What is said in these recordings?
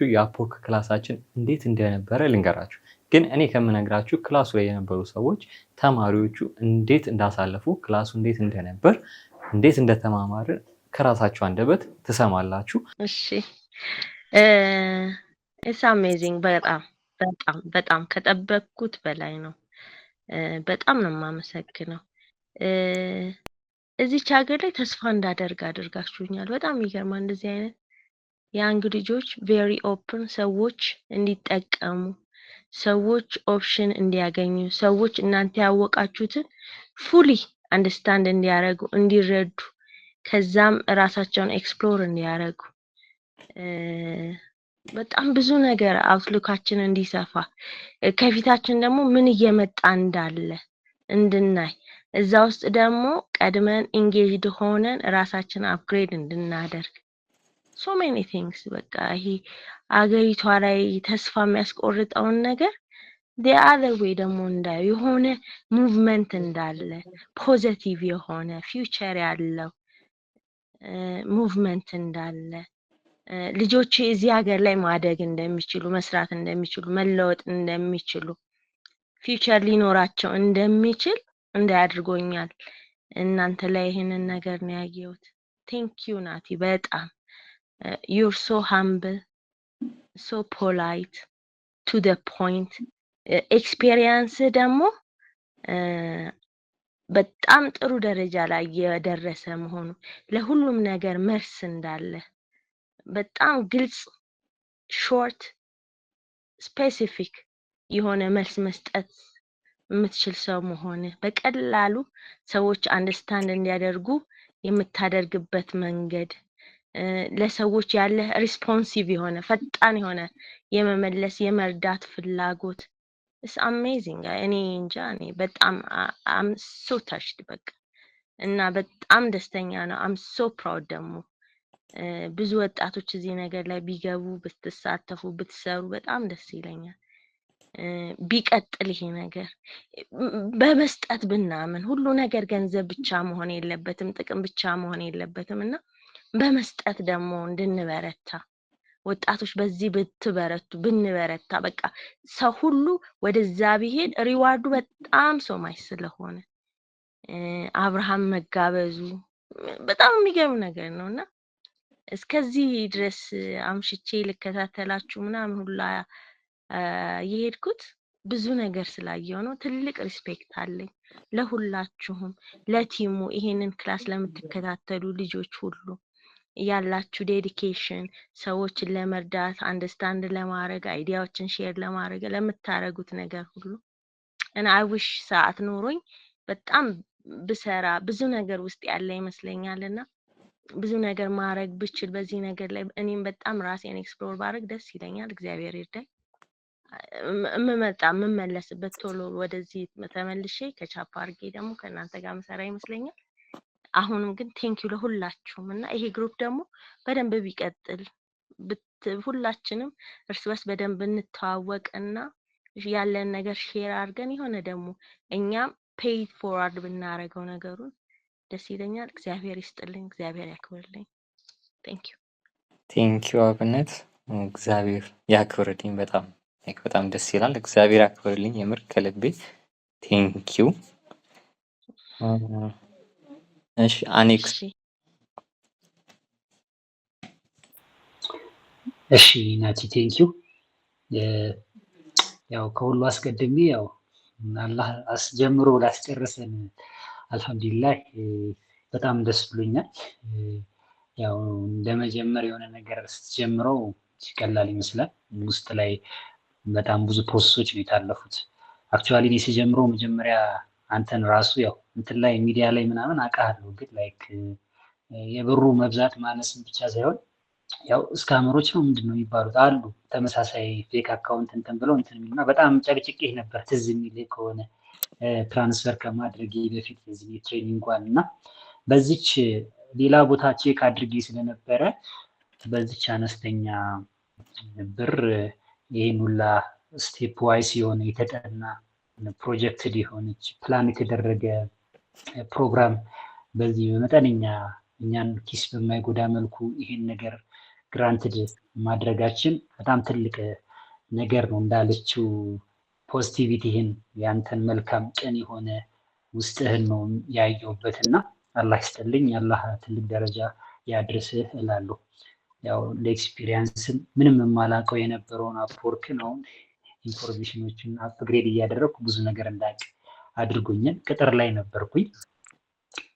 የአፕወርክ ክላሳችን እንዴት እንደነበረ ልንገራችሁ። ግን እኔ ከምነግራችሁ ክላሱ ላይ የነበሩ ሰዎች ተማሪዎቹ እንዴት እንዳሳለፉ ክላሱ እንዴት እንደነበር እንዴት እንደተማማርን ከራሳቸው አንደበት ትሰማላችሁ። እሺ ኢትስ አሜዚንግ በጣም ከጠበቅኩት በላይ ነው። በጣም ነው የማመሰግነው። እዚች ሀገር ላይ ተስፋ እንዳደርግ አድርጋችሁኛል። በጣም ይገርማል። እንደዚህ አይነት ያንግ ልጆች ቬሪ ኦፕን፣ ሰዎች እንዲጠቀሙ፣ ሰዎች ኦፕሽን እንዲያገኙ፣ ሰዎች እናንተ ያወቃችሁትን ፉሊ አንደርስታንድ እንዲያደርጉ፣ እንዲረዱ፣ ከዛም ራሳቸውን ኤክስፕሎር እንዲያደርጉ፣ በጣም ብዙ ነገር አውትሉካችን እንዲሰፋ፣ ከፊታችን ደግሞ ምን እየመጣ እንዳለ እንድናይ፣ እዛ ውስጥ ደግሞ ቀድመን ኢንጌጅድ ሆነን ራሳችን አፕግሬድ እንድናደርግ ሶ ሜኒ ቲንግስ። በቃ ይሄ አገሪቷ ላይ ተስፋ የሚያስቆርጠውን ነገር the other way ደግሞ እንዳዩ የሆነ ሙቭመንት እንዳለ ፖዚቲቭ የሆነ ፊውቸር ያለው ሙቭመንት እንዳለ ልጆች እዚህ ሀገር ላይ ማደግ እንደሚችሉ፣ መስራት እንደሚችሉ፣ መለወጥ እንደሚችሉ፣ ፊውቸር ሊኖራቸው እንደሚችል እንዳያድርጎኛል። እናንተ ላይ ይሄንን ነገር ነው ያየሁት። ቴንክ ዩ ናቲ በጣም you're so humble, so polite, to the point. ኤክስፒሪየንስ ደግሞ በጣም ጥሩ ደረጃ ላይ የደረሰ መሆኑ፣ ለሁሉም ነገር መልስ እንዳለ፣ በጣም ግልጽ ሾርት ስፔሲፊክ የሆነ መልስ መስጠት የምትችል ሰው መሆን፣ በቀላሉ ሰዎች አንደርስታንድ እንዲያደርጉ የምታደርግበት መንገድ፣ ለሰዎች ያለ ሪስፖንሲቭ የሆነ ፈጣን የሆነ የመመለስ የመርዳት ፍላጎት is amazing። እኔ እንጃ እኔ በጣም I'm so touched በቃ እና በጣም ደስተኛ ነው። I'm so proud ደግሞ ብዙ ወጣቶች እዚህ ነገር ላይ ቢገቡ ብትሳተፉ ብትሰሩ በጣም ደስ ይለኛል። ቢቀጥል ይሄ ነገር በመስጠት ብናምን፣ ሁሉ ነገር ገንዘብ ብቻ መሆን የለበትም፣ ጥቅም ብቻ መሆን የለበትም እና በመስጠት ደግሞ እንድንበረታ፣ ወጣቶች በዚህ ብትበረቱ ብንበረታ፣ በቃ ሰው ሁሉ ወደዛ ቢሄድ ሪዋርዱ በጣም ሶማች ስለሆነ አብርሃም መጋበዙ በጣም የሚገርም ነገር ነውና እስከዚህ ድረስ አምሽቼ ልከታተላችሁ ምናምን ሁላ የሄድኩት ብዙ ነገር ስላየው ነው። ትልቅ ሪስፔክት አለኝ ለሁላችሁም፣ ለቲሙ፣ ይሄንን ክላስ ለምትከታተሉ ልጆች ሁሉ ያላችሁ ዴዲኬሽን፣ ሰዎችን ለመርዳት አንደርስታንድ ለማድረግ አይዲያዎችን ሼር ለማድረግ ለምታረጉት ነገር ሁሉ እና አይ ዊሽ ሰዓት ኖሮኝ በጣም ብሰራ ብዙ ነገር ውስጥ ያለ ይመስለኛልና ብዙ ነገር ማድረግ ብችል በዚህ ነገር ላይ እኔም በጣም ራሴን ኤክስፕሎር ባደርግ ደስ ይለኛል። እግዚአብሔር ይርዳኝ። የምመለስበት ቶሎ ወደዚህ ተመልሼ ከቻፓ አድርጌ ደግሞ ከእናንተ ጋር መሰራ ይመስለኛል። አሁንም ግን ቴንኪው ለሁላችሁም እና ይሄ ግሩፕ ደግሞ በደንብ ቢቀጥል ሁላችንም እርስ በርስ በደንብ እንተዋወቅና ያለን ነገር ሼር አድርገን የሆነ ደግሞ እኛም ፔይ ፎርዋርድ ብናረገው ነገሩን ደስ ይለኛል። እግዚአብሔር ይስጥልኝ፣ እግዚአብሔር ያክብርልኝ። ቴንኪው አብነት፣ እግዚአብሔር ያክብርልኝ። በጣም ደስ ይላል። እግዚአብሔር ያክብርልኝ የምር ከልቤ ቴንኪው። እሺ አኔክስ። እሺ ናቲ ቴንኪው። ያው ከሁሉ አስቀድሜ ያው አላህ አስጀምሮ ላስጨረሰን አልሐምዱሊላህ በጣም ደስ ብሎኛል። ያው እንደመጀመር የሆነ ነገር ስትጀምረው ቀላል ይመስላል፣ ውስጥ ላይ በጣም ብዙ ፕሮሰሶች ነው የታለፉት። አክቹአሊ እኔ ሲጀምረው መጀመሪያ አንተን ራሱ ያው እንትን ላይ ሚዲያ ላይ ምናምን አውቃለሁ፣ ግን ላይክ የብሩ መብዛት ማነስም ብቻ ሳይሆን ያው ስካመሮች ነው ምንድነው የሚባሉት አሉ ተመሳሳይ ፌክ አካውንት እንትን ብለው እንትን የሚሉና በጣም ጨቅጭቄ ነበር ትዝ የሚል ከሆነ ትራንስፈር ከማድረጌ በፊት የዚህ ትሬኒንጓን እና በዚች ሌላ ቦታ ቼክ አድርጌ ስለነበረ በዚች አነስተኛ ብር ይሄን ሁላ ስቴፕ ዋይስ የሆነ የተጠና ፕሮጀክት የሆነች ፕላን የተደረገ ፕሮግራም በዚህ በመጠነኛ እኛን ኪስ በማይጎዳ መልኩ ይሄን ነገር ግራንትድ ማድረጋችን በጣም ትልቅ ነገር ነው። እንዳለችው ፖዚቲቪቲህን ያንተን መልካም ቅን የሆነ ውስጥህን ነው ያየሁበት እና አላህ ይስጥልኝ፣ አላህ ትልቅ ደረጃ ያድርስህ እላለሁ። ያው ለኤክስፒሪየንስም ምንም የማላውቀው የነበረውን አፕወርክ ነው ኢንፎርሜሽኖችን አፕግሬድ እያደረግኩ ብዙ ነገር እንዳውቅ አድርጎኛል። ቅጥር ላይ ነበርኩኝ።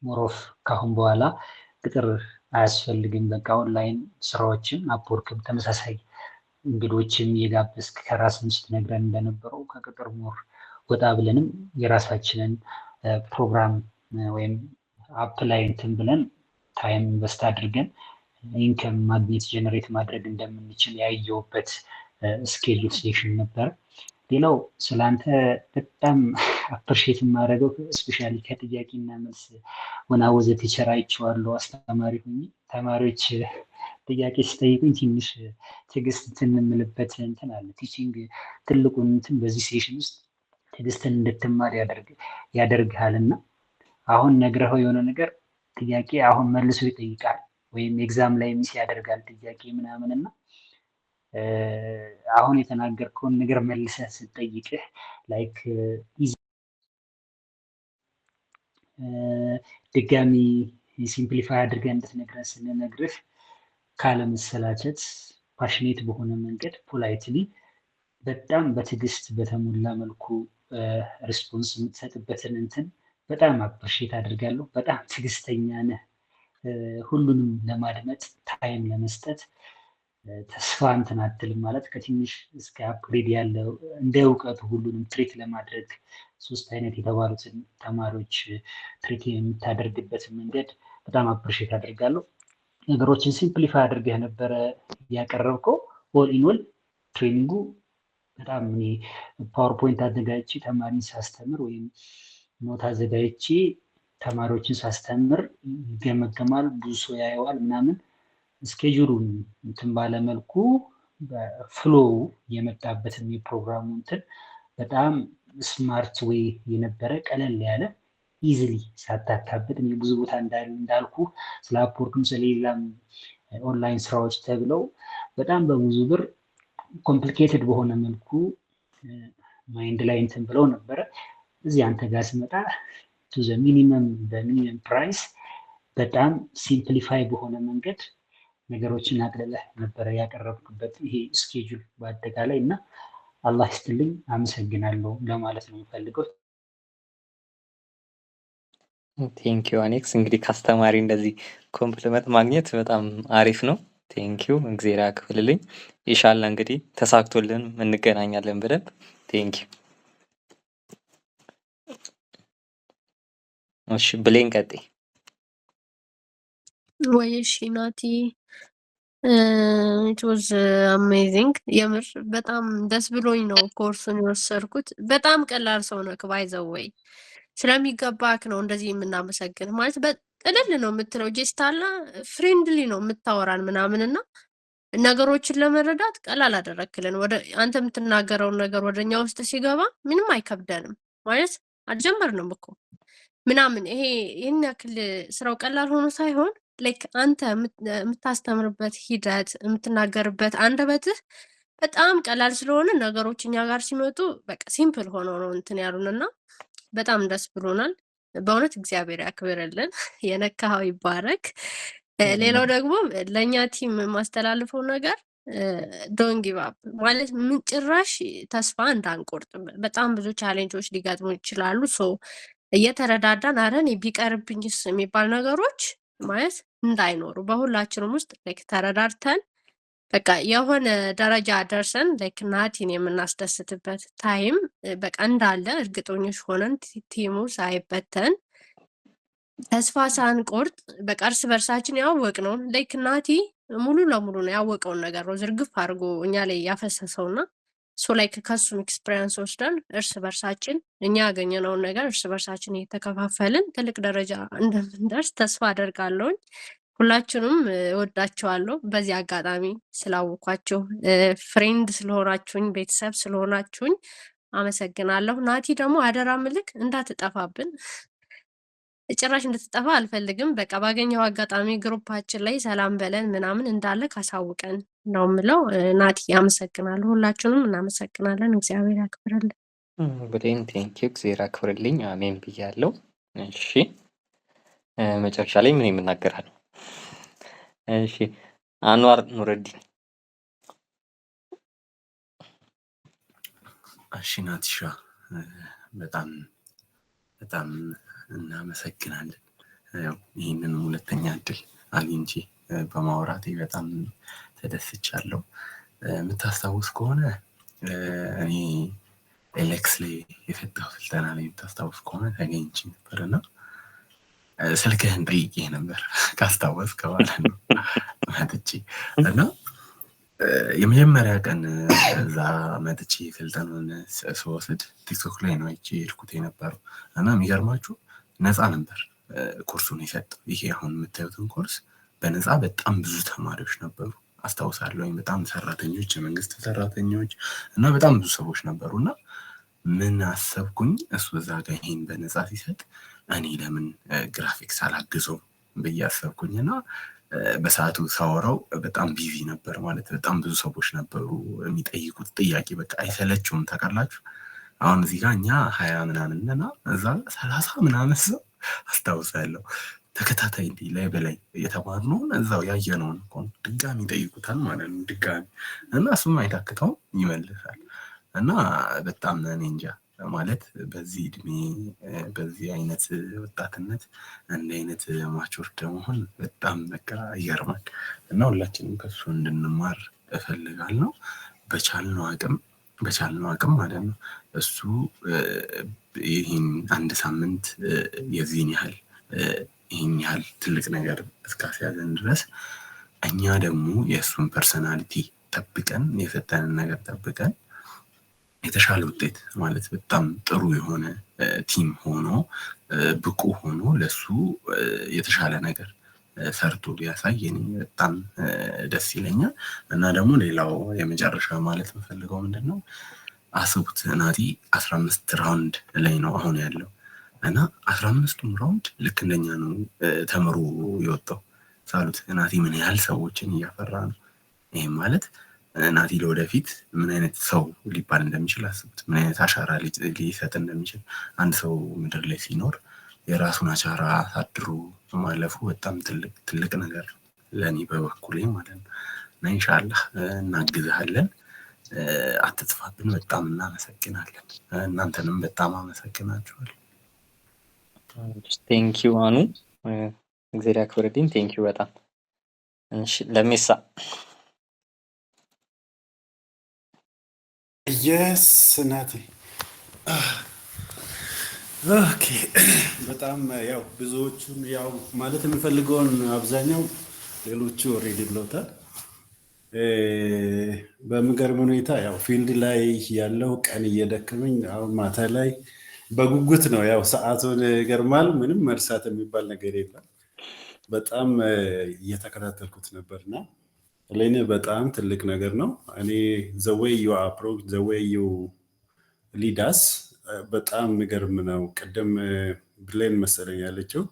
ሞሮፍ ካሁን በኋላ ቅጥር አያስፈልግም፣ በቃ ኦንላይን ስራዎችን አፕወርክም ተመሳሳይ እንግዶችም የጋበዝክ ከራስን ስትነግረን እንደነበረው ከቅጥር ሞር ወጣ ብለንም የራሳችንን ፕሮግራም ወይም አፕ ላይ እንትን ብለን ታይም ኢንቨስት አድርገን ኢንከም ማግኘት ጀነሬት ማድረግ እንደምንችል ያየሁበት ስኬጁል ሴሽን ነበር። ሌላው ስለአንተ በጣም አፕሪሼት የማደርገው ስፔሻሊ ከጥያቄና መልስ ወናወዘ ቲቸር አይቼዋለሁ። አስተማሪ ሆኜ ተማሪዎች ጥያቄ ሲጠይቁኝ ትንሽ ትዕግስት እንትን የምልበት እንትን አለ። ቲቺንግ ትልቁን እንትን በዚህ ሴሽን ውስጥ ትዕግስትን እንድትማር ያደርግሃል እና አሁን ነግረኸው የሆነ ነገር ጥያቄ አሁን መልሶ ይጠይቃል ወይም ኤግዛም ላይ ሚስ ያደርጋል ጥያቄ ምናምን እና አሁን የተናገርከውን ነገር መልሰህ ስትጠይቅህ ላይክ ድጋሚ ሲምፕሊፋይ አድርገህ እንድትነግረን ስንነግርህ ካለመሰላቸት ፓሽኔት በሆነ መንገድ ፖላይትሊ በጣም በትዕግስት በተሞላ መልኩ ሪስፖንስ የምትሰጥበትን እንትን በጣም አፕሪሼት አድርጋለሁ። በጣም ትዕግስተኛ ነህ። ሁሉንም ለማድመጥ ታይም ለመስጠት ተስፋ እንትን አትልም ማለት ከትንሽ እስከ አፕግሬድ ያለው እንደ እውቀቱ ሁሉንም ትሪት ለማድረግ 3 አይነት የተባሉትን ተማሪዎች ትሪት የምታደርግበት መንገድ በጣም አፕሪሼት አድርጋለሁ። ነገሮችን ሲምፕሊፋይ አድርገህ ነበረ ያቀረብከው። ኦል ኢን ኦል ትሬኒንጉ በጣም እኔ ፓወርፖይንት አዘጋጅቼ ተማሪን ሳስተምር ወይም ኖት አዘጋጅቼ ተማሪዎችን ሳስተምር ይገመገማል፣ ብዙ ሰው ያየዋል ምናምን ስኬጁሉን እንትን ባለመልኩ ፍሎው የመጣበትን የፕሮግራሙ እንትን በጣም ስማርት ዌይ የነበረ ቀለል ያለ ኢዝሊ ሳታካብድ እኔ ብዙ ቦታ እንዳልኩ ስለ አፕወርክም ስለሌላም ኦንላይን ስራዎች ተብለው በጣም በብዙ ብር ኮምፕሊኬትድ በሆነ መልኩ ማይንድ ላይ እንትን ብለው ነበረ። እዚህ አንተ ጋር ስመጣ ቱ ዘ ሚኒመም በሚኒመም ፕራይስ በጣም ሲምፕሊፋይ በሆነ መንገድ ነገሮችን አቅልለህ ነበረ ያቀረብክበት ይሄ ስኬጁል በአጠቃላይ እና አላህ ይስጥልኝ፣ አመሰግናለሁ ለማለት ነው የምፈልገው። ቴንኪዩ አኔክስ። እንግዲህ ከአስተማሪ እንደዚህ ኮምፕሊመንት ማግኘት በጣም አሪፍ ነው። ቴንኪዩ፣ እግዜር ያክፍልልኝ። ኢንሻላህ እንግዲህ ተሳክቶልን እንገናኛለን በደንብ። ቴንኪዩ። እሺ ብሌን ቀጥይ። ወይ እሺ ናቲ፣ ኢት ዋዝ አሜዚንግ። የምር በጣም ደስ ብሎኝ ነው ኮርሱን የወሰድኩት። በጣም ቀላል ሰው ነህ ባይ ዘ ወይ፣ ስለሚገባክ ነው እንደዚህ የምናመሰግን። ማለት ቅልል ነው የምትለው ጄስታላ ፍሬንድሊ ነው የምታወራን ምናምንና ነገሮችን ለመረዳት ቀላል አደረክልን። ወደ አንተ የምትናገረውን ነገር ወደኛ ውስጥ ሲገባ ምንም አይከብደንም። ማለት አልጀመርንም እኮ ምናምን ይሄ ይህን ያክል ስራው ቀላል ሆኖ ሳይሆን ላይክ አንተ የምታስተምርበት ሂደት የምትናገርበት አንደበትህ በጣም ቀላል ስለሆነ ነገሮች እኛ ጋር ሲመጡ በቃ ሲምፕል ሆኖ ነው እንትን ያሉንና በጣም ደስ ብሎናል። በእውነት እግዚአብሔር ያክብርልን፣ የነካኸው ይባረክ። ሌላው ደግሞ ለእኛ ቲም የማስተላልፈው ነገር ዶንት ጊቭ አፕ ማለት ምን ጭራሽ ተስፋ እንዳንቆርጥ። በጣም ብዙ ቻሌንጆች ሊገጥሙ ይችላሉ። ሶ እየተረዳዳን አረ እኔ ቢቀርብኝስ የሚባል ነገሮች ማለት እንዳይኖሩ በሁላችንም ውስጥ ላይክ ተረዳድተን በቃ የሆነ ደረጃ ደርሰን ላይክ ናቲን የምናስደስትበት ታይም በቃ እንዳለ እርግጠኞች ሆነን ቲሙ ሳይበተን ተስፋ ሳንቆርጥ በቃ እርስ በርሳችን ያወቅነውን ላይክ ናቲ ሙሉ ለሙሉ ነው ያወቀውን ነገር ነው ዝርግፍ አድርጎ እኛ ላይ ያፈሰሰውና ሶ ላይክ ከሱም ኤክስፒሪየንስ ወስደን እርስ በርሳችን እኛ ያገኘነውን ነገር እርስ በርሳችን እየተከፋፈልን ትልቅ ደረጃ እንደምንደርስ ተስፋ አደርጋለሁኝ። ሁላችሁንም እወዳችኋለሁ። በዚህ አጋጣሚ ስላወኳችሁ ፍሬንድ ስለሆናችሁኝ ቤተሰብ ስለሆናችሁኝ አመሰግናለሁ። ናቲ ደግሞ አደራ ምልክ እንዳትጠፋብን። ጭራሽ እንድትጠፋ አልፈልግም። በቃ ባገኘው አጋጣሚ ግሩፓችን ላይ ሰላም በለን ምናምን እንዳለ ካሳውቀን ነው የምለው። ናቲ አመሰግናለሁ። ሁላችሁንም እናመሰግናለን። እግዚአብሔር ያክብርልን። ብሌን ቴንኪው እግዚአብሔር ያክብርልኝ። አሜን ብያለሁ። እሺ መጨረሻ ላይ ምን የምናገራለሁ? እሺ አንዋር ኑረዲን። እሺ ናቲሻ በጣም በጣም እናመሰግናለን። ያው ይህንን ሁለተኛ እድል አግኝቼ በማውራቴ በጣም ተደስቻለሁ። የምታስታውስ ከሆነ እኔ ኤሌክስ ላይ የሰጠው ስልጠና ላይ የምታስታውስ ከሆነ ተገኝቼ ነበርና ስልክህን ጠይቄ ነበር ካስታወስክ ማለት ነው መጥቼ እና የመጀመሪያ ቀን እዛ መጥቼ ስልጠናውን ስወስድ ቲክቶክ ላይ ነው አይቼ ሄድኩት የነበረው እና የሚገርማችሁ ነፃ ነበር ኮርሱን የሰጠው። ይሄ አሁን የምታዩትን ኮርስ በነፃ በጣም ብዙ ተማሪዎች ነበሩ አስታውሳለሁ። በጣም ሰራተኞች፣ የመንግስት ሰራተኞች እና በጣም ብዙ ሰዎች ነበሩና ምን አሰብኩኝ እሱ እዛ ጋር ይሄን በነፃ ሲሰጥ እኔ ለምን ግራፊክስ አላግዘው ብዬ አሰብኩኝና በሰዓቱ ሳወራው በጣም ቢዚ ነበር ማለት በጣም ብዙ ሰዎች ነበሩ የሚጠይቁት ጥያቄ በቃ አይሰለችውም ታውቃላችሁ። አሁን እዚህ ጋር እኛ 20 ምናምንና እዛ 30 ምናምን ሰው አስታውሳለሁ ተከታታይ ላይ በላይ የተማርነውን እዛው ያየነውን ድጋሚ ይጠይቁታል ማለት ነው ድጋሚ እና እሱም አይታክተውም ይመልሳል እና በጣም እኔ እንጃ ማለት በዚህ እድሜ በዚህ አይነት ወጣትነት እንደ አይነት ማቹርድ መሆን በጣም በቃ ይገርማል እና ሁላችንም ከሱ እንድንማር እፈልጋለሁ። በቻልነው አቅም ማለት ነው እሱ ይህን አንድ ሳምንት የዚህን ያህል ይህን ያህል ትልቅ ነገር እስካስያዘን ድረስ እኛ ደግሞ የእሱን ፐርሰናሊቲ ጠብቀን የሰጠንን ነገር ጠብቀን የተሻለ ውጤት ማለት በጣም ጥሩ የሆነ ቲም ሆኖ ብቁ ሆኖ ለሱ የተሻለ ነገር ሰርቶ ቢያሳይ እኔ በጣም ደስ ይለኛል። እና ደግሞ ሌላው የመጨረሻ ማለት የምፈልገው ምንድነው አስቡት ናቲ 15 ራውንድ ላይ ነው አሁን ያለው እና 15ቱም ራውንድ ልክ እንደኛ ነው ተምሮ የወጣው። ሳሉት ናቲ ምን ያህል ሰዎችን እያፈራ ነው። ይሄም ማለት ናቲ ለወደፊት ምን አይነት ሰው ሊባል እንደሚችል አስቡት። ምን አይነት አሻራ ሊሰጥ እንደሚችል አንድ ሰው ምድር ላይ ሲኖር የራሱን አሻራ አሳድሮ ማለፉ በጣም ትልቅ ነገር ለኔ በበኩሌ ማለት ነው። እና ኢንሻአላህ እናግዛለን። አትጥፋብን። በጣም እናመሰግናለን። እናንተንም በጣም አመሰግናችኋለሁ። ቴንኪው አኑ እግዚአብሔር ያክብርልኝ። ቴንኪው በጣም እሺ ለሜሳ የስ ናቲ ኦኬ በጣም ያው ብዙዎቹን ያው ማለት የምፈልገውን አብዛኛው ሌሎቹ ኦልሬዲ ብለውታል። በሚገርም ሁኔታ ያው ፊልድ ላይ ያለው ቀን እየደከመኝ አሁን ማታ ላይ በጉጉት ነው ያው ሰዓቱን ይገርማል። ምንም መርሳት የሚባል ነገር የለም። በጣም እየተከታተልኩት ነበርና ለኔ በጣም ትልቅ ነገር ነው። እኔ the way you approach the way you lead us በጣም የሚገርም ነው። ቅድም ብሌን መሰለኝ ያለችው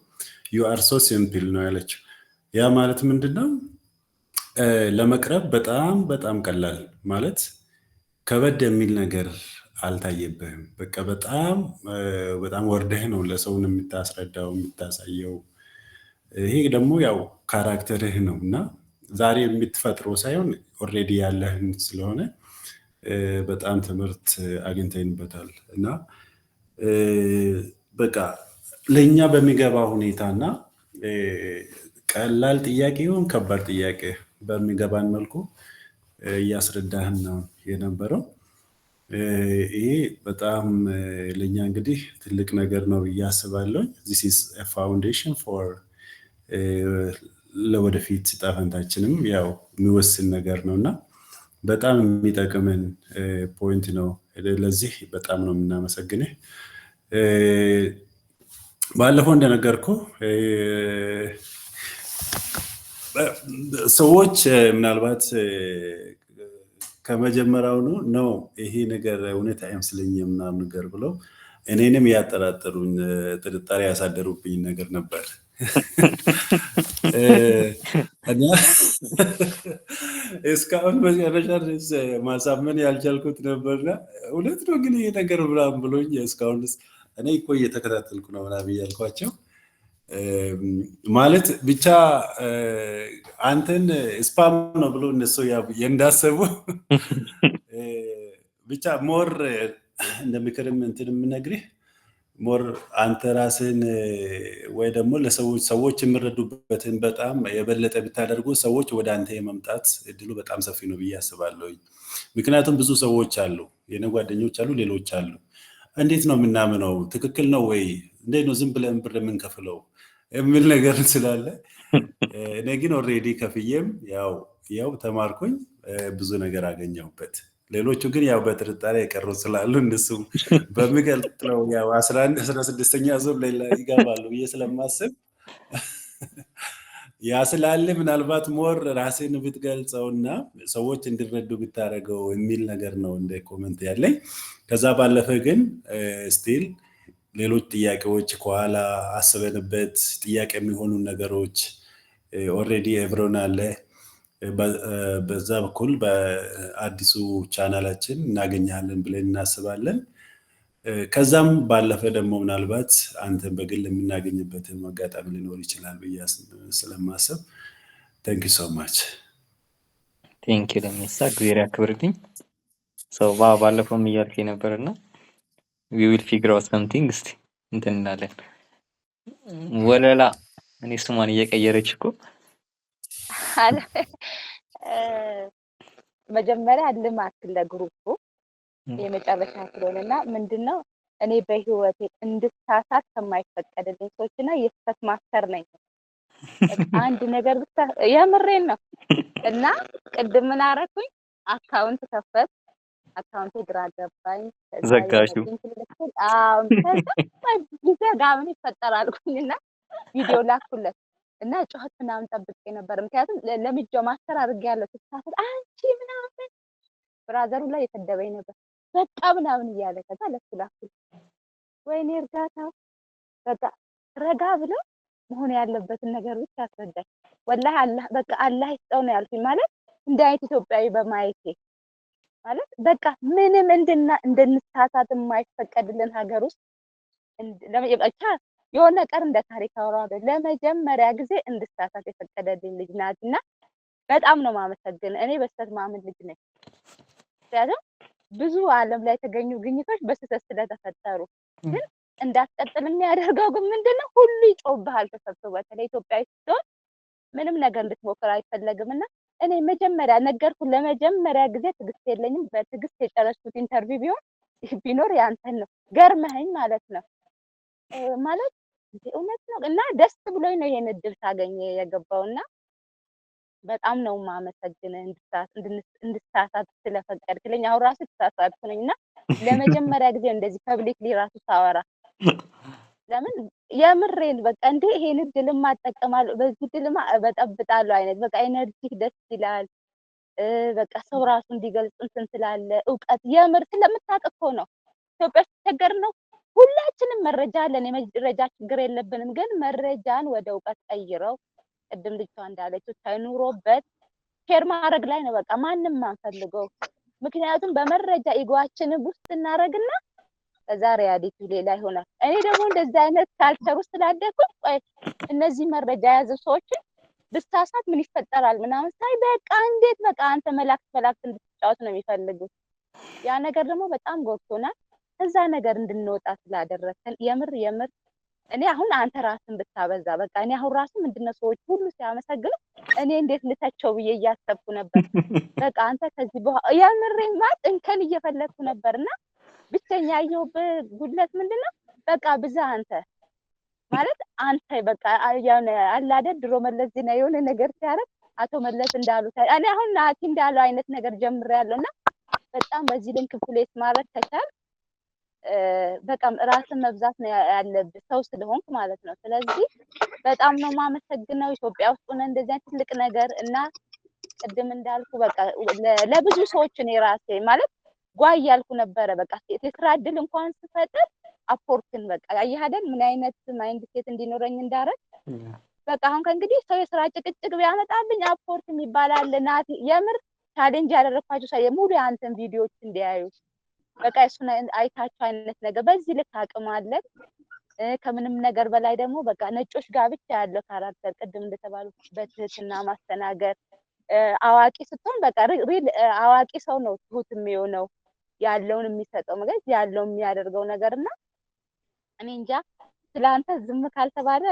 you are so simple ነው ያለችው። ያ ማለት ምንድነው ለመቅረብ በጣም ቀላል ማለት ከበድ የሚል ነገር አልታየብህም። በቃ በጣም ወርደህ ነው ለሰውን የምታስረዳው የምታሳየው። ይሄ ደግሞ ያው ካራክተርህ ነውና ዛሬ የምትፈጥረው ሳይሆን ኦልሬዲ ያለህን ስለሆነ በጣም ትምህርት አግኝተንበታል እና በቃ ለኛ በሚገባ ሁኔታና ቀላል ጥያቄ ይሁን ከባድ ጥያቄ በሚገባን መልኩ እያስረዳህን ነው የነበረው። ይሄ በጣም ለኛ እንግዲህ ትልቅ ነገር ነው እያስባለሁ። this is a foundation for ለወደፊት ጣፈንታችንም ያው የሚወስን ነገር ነውና በጣም የሚጠቅመን ፖይንት ነው። ለዚህ በጣም ነው የምናመሰግንህ። ባለፈው እንደነገርኩ ሰዎች ምናልባት ከመጀመሪያው ነው ይሄ ነገር እውነት አይመስለኝም ምናምን ነገር ብለው እኔንም ያጠራጠሩኝ ጥርጣሬ ያሳደሩብኝ ነገር ነበር እና እስካሁን መጨረሻ ድረስ ማሳመን ያልቻልኩት ነበርና እውነት ነው ግን ይሄ ነገር ምናምን ብሎኝ እስካሁን እኔ እኮ እየተከታተልኩ ነው ምናምን እያልኳቸው ማለት ብቻ አንተን ስፓም ነው ብሎ እነሱ እንዳሰቡ ብቻ ሞር እንደምክርም እንትን የምነግርህ ሞር አንተ ራስን ወይ ደግሞ ለሰዎች የሚረዱበትን በጣም የበለጠ ብታደርጉ ሰዎች ወደ አንተ የመምጣት እድሉ በጣም ሰፊ ነው ብዬ አስባለሁ። ምክንያቱም ብዙ ሰዎች አሉ፣ የኔ ጓደኞች አሉ፣ ሌሎች አሉ። እንዴት ነው የምናምነው? ትክክል ነው ወይ? እንዴት ነው ዝም ብለን ብር የምንከፍለው የሚል ነገር ስላለ እኔ ግን ኦልሬዲ ከፍዬም ያው ተማርኩኝ፣ ብዙ ነገር አገኘሁበት። ሌሎቹ ግን ያው በጥርጣሬ የቀሩ ስላሉ እነሱ በሚቀጥለው ያው 16ኛ ዙር ላይ ይገባሉ ብዬ ስለማስብ ያ ስላለ ምናልባት ሞር ራስን ብትገልጸውና ሰዎች እንዲረዱ ብታደርገው የሚል ነገር ነው እንደ ኮሜንት ያለኝ። ከዛ ባለፈ ግን ስቲል ሌሎች ጥያቄዎች ከኋላ አስበንበት ጥያቄ የሚሆኑ ነገሮች ኦልሬዲ ኤቭሮን አለ። በዛ በኩል በአዲሱ ቻናላችን እናገኛለን ብለን እናስባለን። ከዛም ባለፈ ደግሞ ምናልባት አንተን በግል የምናገኝበትን አጋጣሚ ሊኖር ይችላል ብዬ ስለማስብ ቴንክ ዩ ሶ ማች። ቴንክ ዩ ለሚሳ እግዚአብሔር ያክብርልኝ። ባለፈውም እያልከኝ ነበርና we will figure out something እስቲ እንትን እንላለን። ወለላ እኔ ስሟን እየቀየረች እኮ መጀመሪያ ልማት ለግሩፑ የመጨረሻ ስለሆነና ምንድነው እኔ በህይወቴ እንድሳሳት ከማይፈቀድልኝ ሰዎችና የስተት ማስተር ነኝ። አንድ ነገር ብቻ የምሬን ነው። እና ቅድም ምን አደረኩኝ? አካውንት ከፈት አካውንቴ ግራ ገባኝ። ዘጋሹ ጋምን ይፈጠራል አልኩኝና ቪዲዮ ላኩለት እና ጮህት ምናምን ጠብቄ ነበር። ምክንያቱም ለምጆ ማስተር አድርጌያለሁ። ተሳሳት አንቺ ምናምን ብራዘሩ ላይ የተደበኝ ነበር በቃ ምናምን እያለ ከዛ ለስላኩ ወይኔ እርጋታ በቃ ረጋ ብሎ መሆን ያለበትን ነገር ብቻ አስረዳኝ። ወላሂ አላህ በቃ አላህ ይስጠው ነው ያልኩኝ። ማለት እንደ አይነት ኢትዮጵያዊ በማየቴ ማለት በቃ ምንም እንድንሳሳት የማይፈቀድልን ሀገር ውስጥ ለመጨረሻ የሆነ ቀን እንደ ታሪክ አወራለሁ። ለመጀመሪያ ጊዜ እንድሳሳት የፈቀደልኝ ልጅ ናትና በጣም ነው ማመሰግን። እኔ በስተት ማምን ልጅ ነኝ። ምክንያቱም ብዙ ዓለም ላይ የተገኙ ግኝቶች በስተት ስለተፈጠሩ ግን እንዳትቀጥል የሚያደርገው ግን ምንድነው ሁሉ ይጮህብሃል ተሰብስቦ። በተለይ ኢትዮጵያዊ ስትሆን ምንም ነገር እንድትሞክር አይፈለግምና እኔ መጀመሪያ ነገርኩ። ለመጀመሪያ ጊዜ ትግስት የለኝም። በትግስት የጨረስኩት ኢንተርቪው ቢኖር ያንተን ነው። ገርመኸኝ ማለት ነው ማለት እውነት ነው እና ደስ ብሎኝ ነው ይሄን እድል ሳገኝ የገባውና በጣም ነው ማመሰግን እንድሳሳት ስለፈቀድክልኝ። አሁን ራሱ ተሳሳትኩ ነኝና ለመጀመሪያ ጊዜ እንደዚህ ፐብሊክሊ ራሱ ሳወራ ለምን የምሬን በቃ እንዴ ይሄን እድል ማጠቀማለሁ በዚህ እድልማ በጠብጣለሁ አይነት በቃ ኤነርጂ ደስ ይላል። በቃ ሰው ራሱ እንዲገልጽ እንትን ስላለ እውቀት የምር ስለምታውቅ እኮ ነው። ኢትዮጵያ ስትቸገር ነው ሁላችንም መረጃ አለን። የመረጃ ችግር የለብንም። ግን መረጃን ወደ እውቀት ቀይረው ቅድም ልጅቷ እንዳለችው ሳይኑሮበት ሼር ማድረግ ላይ ነው በቃ ማንም ማንፈልገው። ምክንያቱም በመረጃ ኢጓችንን ውስጥ እናረግና ከዛ ሪያሊቲ ሌላ ይሆናል። እኔ ደግሞ እንደዚህ አይነት ካልቸር ውስጥ ስላደኩ እነዚህ መረጃ የያዙ ሰዎችን ብሳሳት ምን ይፈጠራል ምናምን ሳይ በቃ እንዴት በቃ አንተ መላእክት እንድትጫወት ነው የሚፈልጉት። ያ ነገር ደግሞ በጣም ጎድቶናል። ከዛ ነገር እንድንወጣ ስላደረከን የምር እኔ አሁን አንተ ራስን ብታበዛ በቃ እኔ አሁን ራሱ ምንድነው ሰዎች ሁሉ ሲያመሰግኑ እኔ እንዴት ልተቸው ብዬ እያሰብኩ ነበር። በቃ አንተ ከዚህ በኋላ የምሬን ማለት እንከን እየፈለግኩ ነበርና ብቸኛ ያየሁበት ጉድለት ምንድነው በቃ ብዛ አንተ ማለት አንተ በቃ ያው አላደ ድሮ መለስ ዜናዊ የሆነ ነገር ሲያረግ አቶ መለስ እንዳሉት እኔ አሁን ናቲ እንዳለው አይነት ነገር ጀምሬያለሁና በጣም በዚህ ልክ ፕሌስ ማለት ተቻል በቃ ራስን መብዛት ነው ያለብህ ሰው ስለሆንክ ማለት ነው። ስለዚህ በጣም ነው ማመሰግነው። ኢትዮጵያ ውስጥ ሆነ እንደዚህ አይነት ትልቅ ነገር እና ቅድም እንዳልኩ በቃ ለብዙ ሰዎች እኔ ራሴ ማለት ጓይ ያልኩ ነበረ። በቃ የስራ እድል እንኳን ስፈጥር አፖርትን በቃ አየህ አይደል ምን አይነት ማይንድ ሴት እንዲኖረኝ እንዳረግ በቃ አሁን ከእንግዲህ ሰው የስራ ጭቅጭቅ ቢያመጣብኝ አፖርት የሚባል አለ ናቲ የምር ቻሌንጅ ያደረኳቸው ሰው ሙሉ የአንተን ቪዲዮዎች እንዲያዩ በቃ እሱን አይታችሁ አይነት ነገር በዚህ ልክ አቅም አለ ከምንም ነገር በላይ ደግሞ በቃ ነጮች ጋር ብቻ ያለው ካራክተር ቅድም እንደተባሉት በትህትና ማስተናገር አዋቂ ስትሆን በቃ ሪል አዋቂ ሰው ነው ትሁት የሚሆነው ያለውን የሚሰጠው ማለት ያለው የሚያደርገው ነገርና እኔ እንጃ ስላንተ ዝም ካልተባለ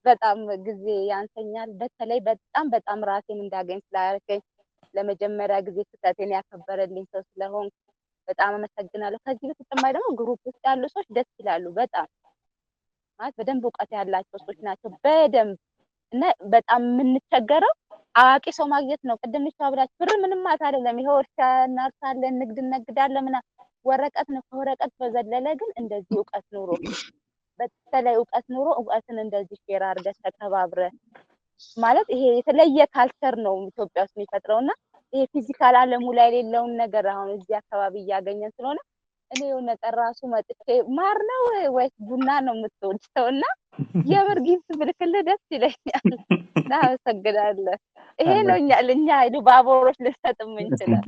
በጣም ጊዜ ያንተኛል በተለይ በጣም ራሴን እንዳገኝ ስላደረገኝ ለመጀመሪያ ጊዜ ስህተቴን ያከበረልኝ ሰው ስለሆን በጣም አመሰግናለሁ። ከዚህ በተጨማሪ ደግሞ ግሩፕ ውስጥ ያሉ ሰዎች ደስ ይላሉ በጣም ማለት በደንብ እውቀት ያላቸው ሰዎች ናቸው በደንብ እና በጣም የምንቸገረው አዋቂ ሰው ማግኘት ነው። ቅድም ይቻላል ብር ምንም ማለት አይደለም። ይሄው እርሻ እናርሳለን፣ ንግድ እነግዳለን ምናምን ወረቀት ነው። ከወረቀት በዘለለ ግን እንደዚህ እውቀት ኑሮ በተለይ እውቀት ኑሮ እውቀትን እንደዚህ ሼር አድርገህ ተከባብረህ ማለት ይሄ የተለየ ካልቸር ነው ኢትዮጵያ ውስጥ የሚፈጥረውና ይሄ ፊዚካል ዓለሙ ላይ የሌለውን ነገር አሁን እዚህ አካባቢ እያገኘን ስለሆነ እኔ የሆነ ጠራሱ መጥቼ ማር ነው ወይስ ቡና ነው የምትወደውና የምር ጊፍት ብልክልህ ደስ ይለኛል። እናመሰግናለን። ይሄ ነው እኛ ባቦሮች ልንሰጥ የምንችለው።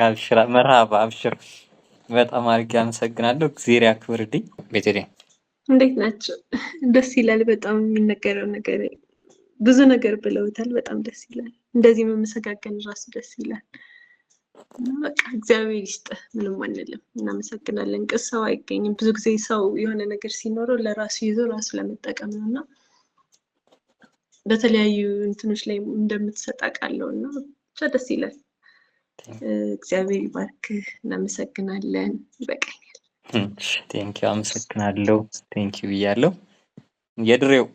አብሽራ መርሃባ አብሽር። በጣም አድርጌ አመሰግናለሁ። እግዚአብሔር ያክብርልኝ። ቤተልሔም እንዴት ናቸው? ደስ ይላል። በጣም የሚነገረው ነገር ብዙ ነገር ብለውታል። በጣም ደስ ይላል። እንደዚህ መመሰጋገን ራሱ ደስ ይላል። በቃ እግዚአብሔር ይስጥ። ምንም አንልም። እናመሰግናለን። ሰው አይገኝም። ብዙ ጊዜ ሰው የሆነ ነገር ሲኖረው ለራሱ ይዞ ራሱ ለመጠቀም ነውና በተለያዩ እንትኖች ላይ እንደምትሰጥ አውቃለሁ እና ብቻ ደስ ይላል። እግዚአብሔር ይባርክ። እናመሰግናለን። ይበቃኛል። ቴንኪው አመሰግናለሁ። ቴንኪው ብያለሁ። የድሬው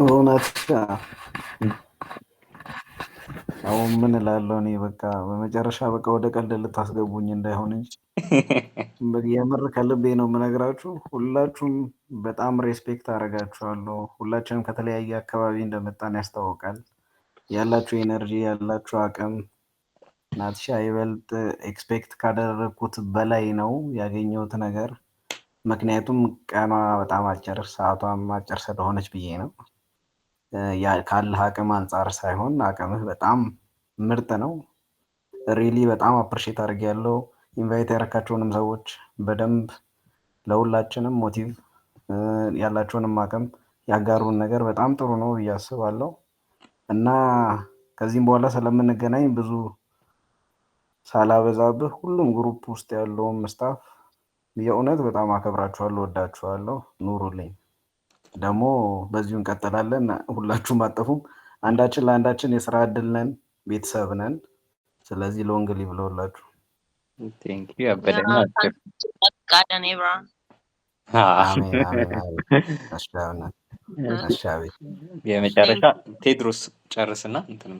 እውነት አሁን ምን እላለሁ እኔ በቃ በመጨረሻ በቃ ወደ ቀልድ ልታስገቡኝ እንዳይሆን እንጂ የምር ከልቤ ነው የምነግራችሁ። ሁላችሁም በጣም ሬስፔክት አደርጋችኋለሁ። ሁላችንም ከተለያየ አካባቢ እንደመጣን ያስታውቃል። ያላችሁ ኤነርጂ ያላችሁ አቅም ናትሻ ይበልጥ ኤክስፔክት ካደረግኩት በላይ ነው ያገኘሁት ነገር። ምክንያቱም ቀኗ በጣም አጭር ሰዓቷም አጭር ስለሆነች ብዬ ነው። ካለህ አቅም አንጻር ሳይሆን አቅምህ በጣም ምርጥ ነው። ሪሊ በጣም አፕሪሼት አድርጌያለሁ። ኢንቫይት ያደረካቸውንም ሰዎች በደንብ ለሁላችንም ሞቲቭ ያላቸውንም አቅም ያጋሩን ነገር በጣም ጥሩ ነው ብዬ አስባለሁ እና ከዚህም በኋላ ስለምንገናኝ ብዙ ሳላበዛብህ ሁሉም ግሩፕ ውስጥ ያለውም ስታፍ የእውነት በጣም አከብራችኋለሁ፣ ወዳችኋለሁ። ኑሩልኝ። ደግሞ በዚሁ እንቀጥላለን። ሁላችሁም አጠፉም። አንዳችን ለአንዳችን የስራ እድል ነን፣ ቤተሰብ ነን። ስለዚህ ሎንግ ሊቭ ለሁላችሁ። ቴንኪው ያበደና የመጨረሻ ቴድሮስ ጨርስና እንትን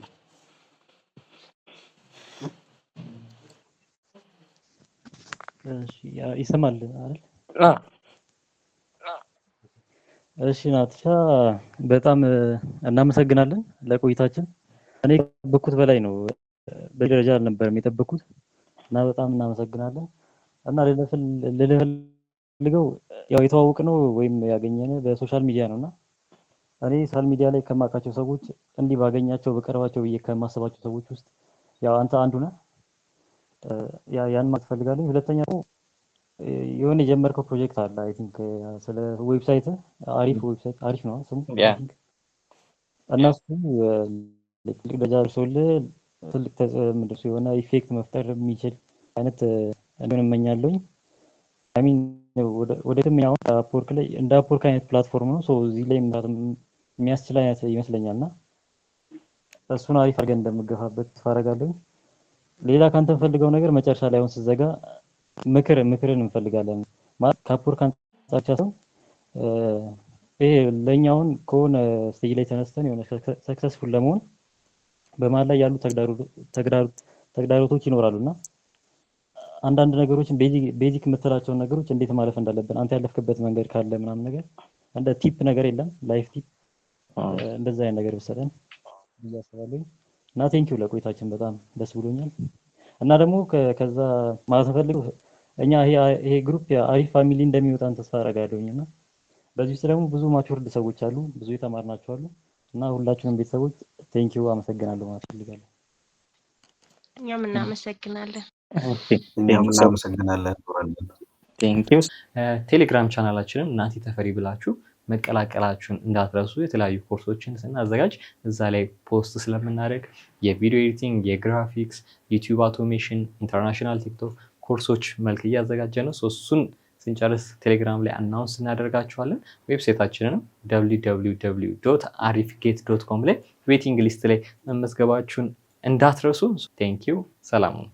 ይሰማል አይደል? እሺ ናትሻ በጣም እናመሰግናለን ለቆይታችን። እኔ ከጠበቅኩት በላይ ነው፣ በደረጃ አልነበረም የጠበቅኩት እና በጣም እናመሰግናለን። እና ልፈልገው ያው የተዋወቅ ነው ወይም ያገኘን በሶሻል ሚዲያ ነውና እኔ ሶሻል ሚዲያ ላይ ከማውቃቸው ሰዎች እንዲህ ባገኛቸው በቀርባቸው ብዬ ከማስባቸው ሰዎች ውስጥ ያው አንተ አንዱ ነህ። ያን ማለት ፈልጋለሁ። ሁለተኛ ደግሞ የሆነ የጀመርከው ፕሮጀክት አለ አይ ቲንክ ስለ ዌብሳይት አሪፍ ዌብሳይት አሪፍ ነው ስሙ እና እሱ ትልቅ ደረጃ ደርሶልህ ትልቅ ምንድነው የሆነ ኢፌክት መፍጠር የሚችል አይነት እንደሆነ እመኛለሁኝ። አይ ሚን ወደትም ያው አፕወርክ ላይ እንደ አፕወርክ አይነት ፕላትፎርም ነው። እዚህ ላይ የሚያስችል አይነት ይመስለኛልና እሱን አሪፍ አድርገን እንደምገፋበት ተስፋ አደርጋለሁ። ሌላ ካንተ ፈልገው ነገር መጨረሻ ላይ አሁን ስዘጋ ምክርን እንፈልጋለን ማለት ከአፕወርክ አንጻር ሰው ይሄ ለኛውን ከሆነ ስቴጅ ላይ ተነስተን የሆነ ሰክሰስፉል ለመሆን በመሀል ላይ ያሉ ተግዳሮቶች ይኖራሉና አንዳንድ ነገሮችን ቤዚክ የምትላቸውን ነገሮች እንዴት ማለፍ እንዳለብን አንተ ያለፍክበት መንገድ ካለ ምናምን ነገር እንደ ቲፕ ነገር የለም ላይፍ ቲፕ እንደዛ አይነት ነገር ብሰጠን ያስባለኝ እና ቴንኪው ለቆይታችን በጣም ደስ ብሎኛል። እና ደግሞ ከዛ ማለት ፈልገው እኛ ይሄ ግሩፕ አሪፍ ፋሚሊ እንደሚወጣን ተስፋ አደርጋለሁኝ እና በዚህ ውስጥ ደግሞ ብዙ ማቹርድ ሰዎች አሉ፣ ብዙ የተማርናቸው አሉ እና ሁላችሁንም ቤተሰቦች ቴንኪው አመሰግናለሁ ማለት ፈልጋለሁ። እኛም እናመሰግናለን። እኛም እናመሰግናለን። ቴንኪው። ቴሌግራም ቻናላችንን ናቲ ተፈሪ ብላችሁ መቀላቀላችሁን እንዳትረሱ። የተለያዩ ኮርሶችን ስናዘጋጅ እዛ ላይ ፖስት ስለምናደርግ የቪዲዮ ኤዲቲንግ፣ የግራፊክስ፣ ዩቲዩብ አውቶሜሽን፣ ኢንተርናሽናል ቲክቶክ ኮርሶች መልክ እያዘጋጀ ነው። እሱን ስንጨርስ ቴሌግራም ላይ አናውንስ እናደርጋችኋለን። ዌብሳይታችንንም www.arifgate.com ላይ ዌቲንግ ሊስት ላይ መመዝገባችሁን እንዳትረሱ። ቴንኪው። ሰላም ነው።